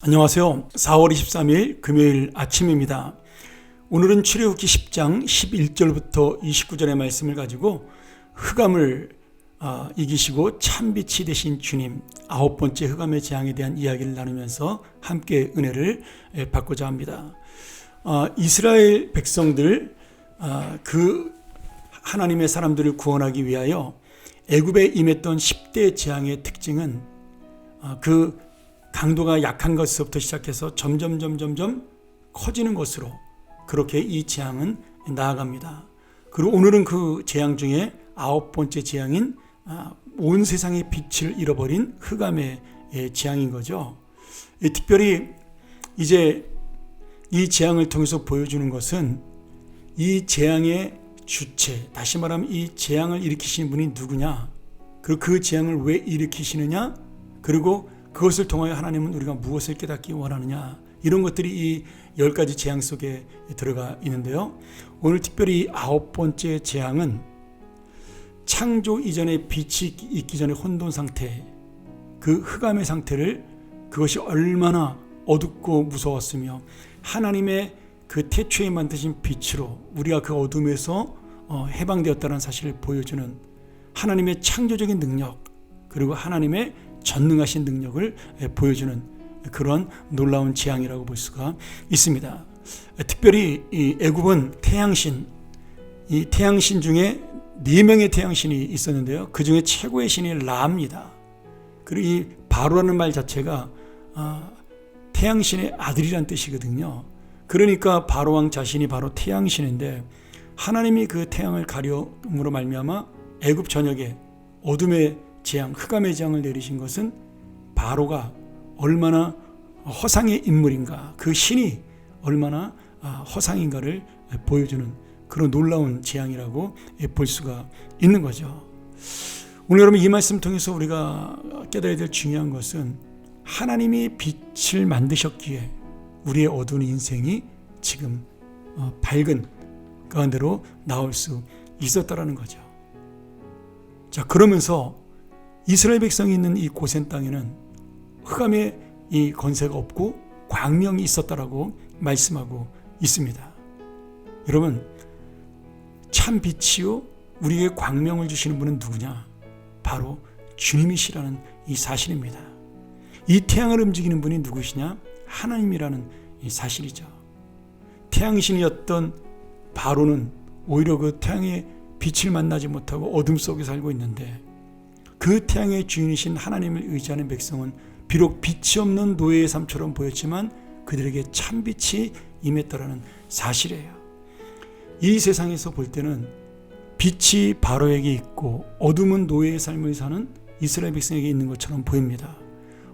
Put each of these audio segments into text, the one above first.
안녕하세요. 4월 23일 금요일 아침입니다. 오늘은 출애굽기 10장 11절부터 29절의 말씀을 가지고 흑암을 이기시고 참빛이 되신 주님 9번째 흑암의 재앙에 대한 이야기를 나누면서 함께 은혜를 받고자 합니다. 이스라엘 백성들 그 하나님의 사람들을 구원하기 위하여 애굽에 임했던 10대 재앙의 특징은 그 강도가 약한 것에서부터 시작해서 점점 커지는 것으로 그렇게 이 재앙은 나아갑니다. 그리고 오늘은 그 재앙 중에 9번째 재앙인 온 세상의 빛을 잃어버린 흑암의 재앙인 거죠. 특별히 이제 이 재앙을 통해서 보여주는 것은 이 재앙의 주체, 다시 말하면 이 재앙을 일으키시는 분이 누구냐, 그리고 그 재앙을 왜 일으키시느냐, 그리고 그것을 통하여 하나님은 우리가 무엇을 깨닫기 원하느냐, 이런 것들이 이 10가지 재앙 속에 들어가 있는데요. 오늘 특별히 9번째 재앙은 창조 이전에 빛이 있기 전에 혼돈 상태, 그 흑암의 상태를, 그것이 얼마나 어둡고 무서웠으며 하나님의 그 태초에 만드신 빛으로 우리가 그 어둠에서 해방되었다는 사실을 보여주는 하나님의 창조적인 능력, 그리고 하나님의 전능하신 능력을 보여주는 그런 놀라운 재앙이라고 볼 수가 있습니다. 특별히 이 애굽은 태양신, 이 태양신 중에 4명의 태양신이 있었는데요. 그 중에 최고의 신이 라입니다. 그리고 이 바로라는 말 자체가 태양신의 아들이란 뜻이거든요. 그러니까 바로왕 자신이 바로 태양신인데, 하나님이 그 태양을 가려움으로 말미암아 애굽 전역에 어둠의 재앙, 흑암의 재앙을 내리신 것은 바로가 얼마나 허상의 인물인가, 그 신이 얼마나 허상인가를 보여주는 그런 놀라운 재앙이라고 볼 수가 있는 거죠. 오늘 여러분, 이 말씀 통해서 우리가 깨달아야 될 중요한 것은 하나님이 빛을 만드셨기에 우리의 어두운 인생이 지금 밝은 가운데로 나올 수 있었다라는 거죠. 자, 그러면서 이스라엘 백성이 있는 이 고센 땅에는 흑암의 이 권세가 없고 광명이 있었다라고 말씀하고 있습니다. 여러분, 참 빛이요 우리에게 광명을 주시는 분은 누구냐? 바로 주님이시라는 이 사실입니다. 이 태양을 움직이는 분이 누구시냐? 하나님이라는 이 사실이죠. 태양신이었던 바로는 오히려 그 태양의 빛을 만나지 못하고 어둠 속에 살고 있는데, 그 태양의 주인이신 하나님을 의지하는 백성은 비록 빛이 없는 노예의 삶처럼 보였지만 그들에게 참빛이 임했다라는 사실이에요. 이 세상에서 볼 때는 빛이 바로에게 있고 어둠은 노예의 삶을 사는 이스라엘 백성에게 있는 것처럼 보입니다.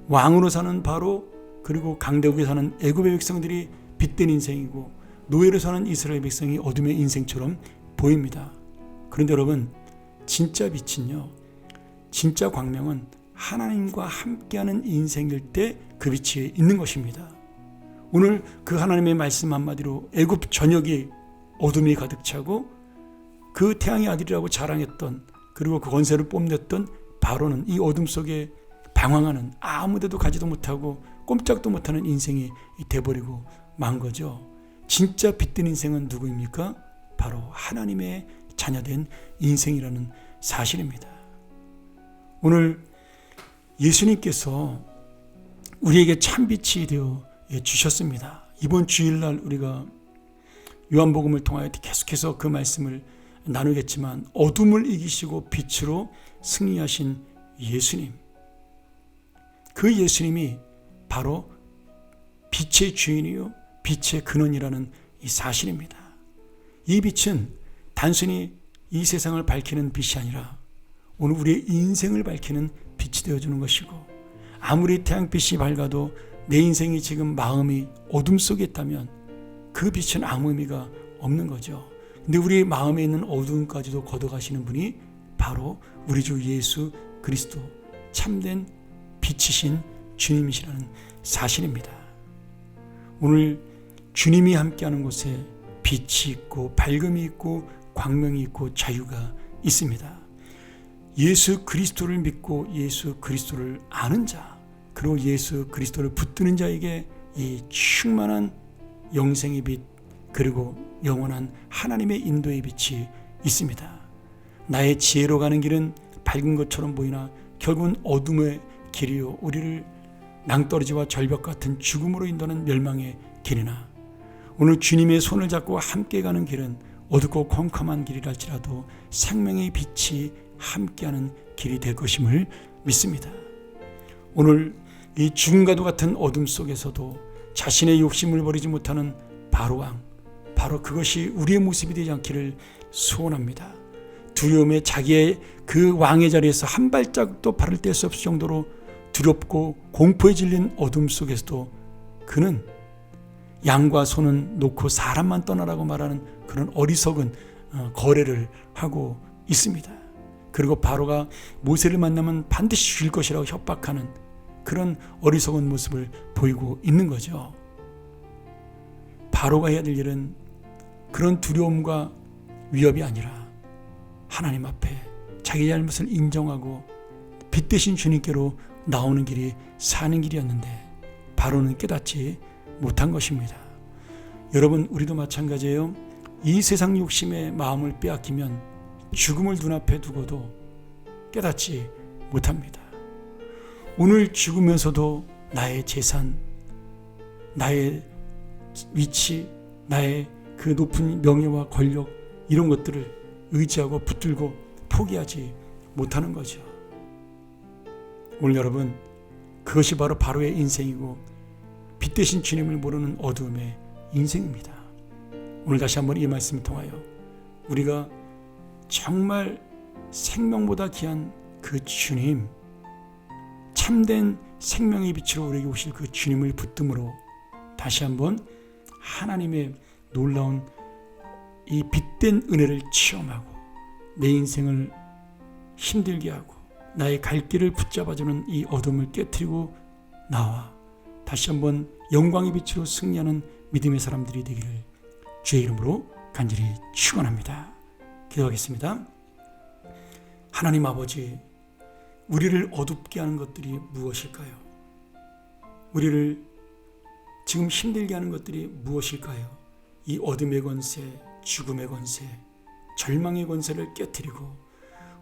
왕으로 사는 바로, 그리고 강대국에 사는 애굽의 백성들이 빛된 인생이고, 노예로 사는 이스라엘 백성이 어둠의 인생처럼 보입니다. 그런데 여러분, 진짜 빛은요, 진짜 광명은 하나님과 함께하는 인생일 때 그 빛이 있는 것입니다. 오늘 그 하나님의 말씀 한마디로 애굽 전역이 어둠이 가득 차고 그 태양의 아들이라고 자랑했던, 그리고 그 권세를 뽐냈던 바로는 이 어둠 속에 방황하는, 아무데도 가지도 못하고 꼼짝도 못하는 인생이 돼버리고 만 거죠. 진짜 빛든 인생은 누구입니까? 바로 하나님의 자녀된 인생이라는 사실입니다. 오늘 예수님께서 우리에게 참빛이 되어 주셨습니다. 이번 주일날 우리가 요한복음을 통하여 계속해서 그 말씀을 나누겠지만, 어둠을 이기시고 빛으로 승리하신 예수님, 그 예수님이 바로 빛의 주인이요 빛의 근원이라는 이 사실입니다. 이 빛은 단순히 이 세상을 밝히는 빛이 아니라 오늘 우리의 인생을 밝히는 빛이 되어주는 것이고, 아무리 태양빛이 밝아도 내 인생이 지금 마음이 어둠 속에 있다면 그 빛은 아무 의미가 없는 거죠. 근데 우리 마음에 있는 어둠까지도 걷어가시는 분이 바로 우리 주 예수 그리스도, 참된 빛이신 주님이시라는 사실입니다. 오늘 주님이 함께하는 곳에 빛이 있고 밝음이 있고 광명이 있고 자유가 있습니다. 예수 그리스도를 믿고 예수 그리스도를 아는 자, 그리고 예수 그리스도를 붙드는 자에게 이 충만한 영생의 빛 그리고 영원한 하나님의 인도의 빛이 있습니다. 나의 지혜로 가는 길은 밝은 것처럼 보이나 결국은 어둠의 길이요 우리를 낭떠러지와 절벽 같은 죽음으로 인도하는 멸망의 길이나 오늘 주님의 손을 잡고 함께 가는 길은 어둡고 컴컴한 길이랄지라도 생명의 빛이 함께하는 길이 될 것임을 믿습니다. 오늘 이 죽음과도 같은 어둠 속에서도 자신의 욕심을 버리지 못하는 바로왕, 바로 그것이 우리의 모습이 되지 않기를 소원합니다. 두려움에 자기의 그 왕의 자리에서 한 발짝도 발을 뗄 수 없을 정도로 두렵고 공포에 질린 어둠 속에서도 그는 양과 소는 놓고 사람만 떠나라고 말하는 그런 어리석은 거래를 하고 있습니다. 그리고 바로가 모세를 만나면 반드시 죽일 것이라고 협박하는 그런 어리석은 모습을 보이고 있는 거죠. 바로가 해야 될 일은 그런 두려움과 위협이 아니라 하나님 앞에 자기 잘못을 인정하고 빛 대신 주님께로 나오는 길이 사는 길이었는데 바로는 깨닫지 못한 것입니다. 여러분, 우리도 마찬가지예요. 이 세상 욕심에 마음을 빼앗기면 죽음을 눈앞에 두고도 깨닫지 못합니다. 오늘 죽으면서도 나의 재산, 나의 위치, 나의 그 높은 명예와 권력 이런 것들을 의지하고 붙들고 포기하지 못하는 거죠. 오늘 여러분, 그것이 바로 바로의 인생이고 빛 대신 주님을 모르는 어두움의 인생입니다. 오늘 다시 한번 이 말씀을 통하여 우리가 정말 생명보다 귀한 그 주님, 참된 생명의 빛으로 우리에게 오실 그 주님을 붙듦으로 다시 한번 하나님의 놀라운 이 빛된 은혜를 체험하고 내 인생을 힘들게 하고 나의 갈 길을 붙잡아주는 이 어둠을 깨트리고 나와 다시 한번 영광의 빛으로 승리하는 믿음의 사람들이 되기를 주의 이름으로 간절히 축원합니다. 기도하겠습니다. 하나님 아버지, 우리를 어둡게 하는 것들이 무엇일까요? 우리를 지금 힘들게 하는 것들이 무엇일까요? 이 어둠의 권세, 죽음의 권세, 절망의 권세를 깨트리고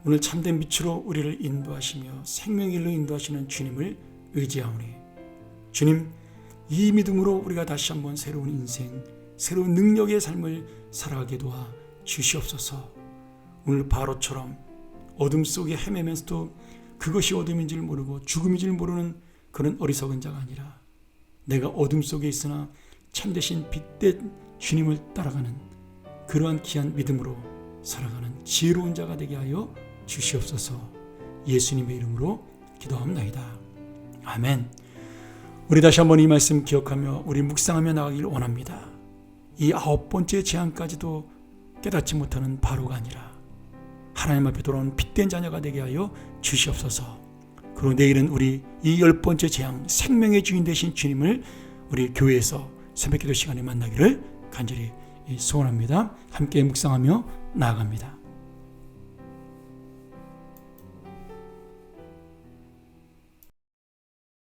오늘 참된 빛으로 우리를 인도하시며 생명의 길로 인도하시는 주님을 의지하오니 주님, 이 믿음으로 우리가 다시 한번 새로운 인생, 새로운 능력의 삶을 살아가게 도와 주시옵소서. 오늘 바로처럼 어둠 속에 헤매면서도 그것이 어둠인 줄 모르고 죽음인 줄 모르는 그런 어리석은 자가 아니라 내가 어둠 속에 있으나 참되신 빛된 주님을 따라가는 그러한 귀한 믿음으로 살아가는 지혜로운 자가 되게 하여 주시옵소서. 예수님의 이름으로 기도합니다. 아멘. 우리 다시 한번 이 말씀 기억하며 우리 묵상하며 나가길 원합니다. 이 9번째 재앙까지도 깨닫지 못하는 바로가 아니라 하나님 앞에 돌아오는 빛된 자녀가 되게 하여 주시옵소서. 그리고 내일은 우리 이 10번째 재앙, 생명의 주인 되신 주님을 우리 교회에서 새벽기도 시간에 만나기를 간절히 소원합니다. 함께 묵상하며 나아갑니다.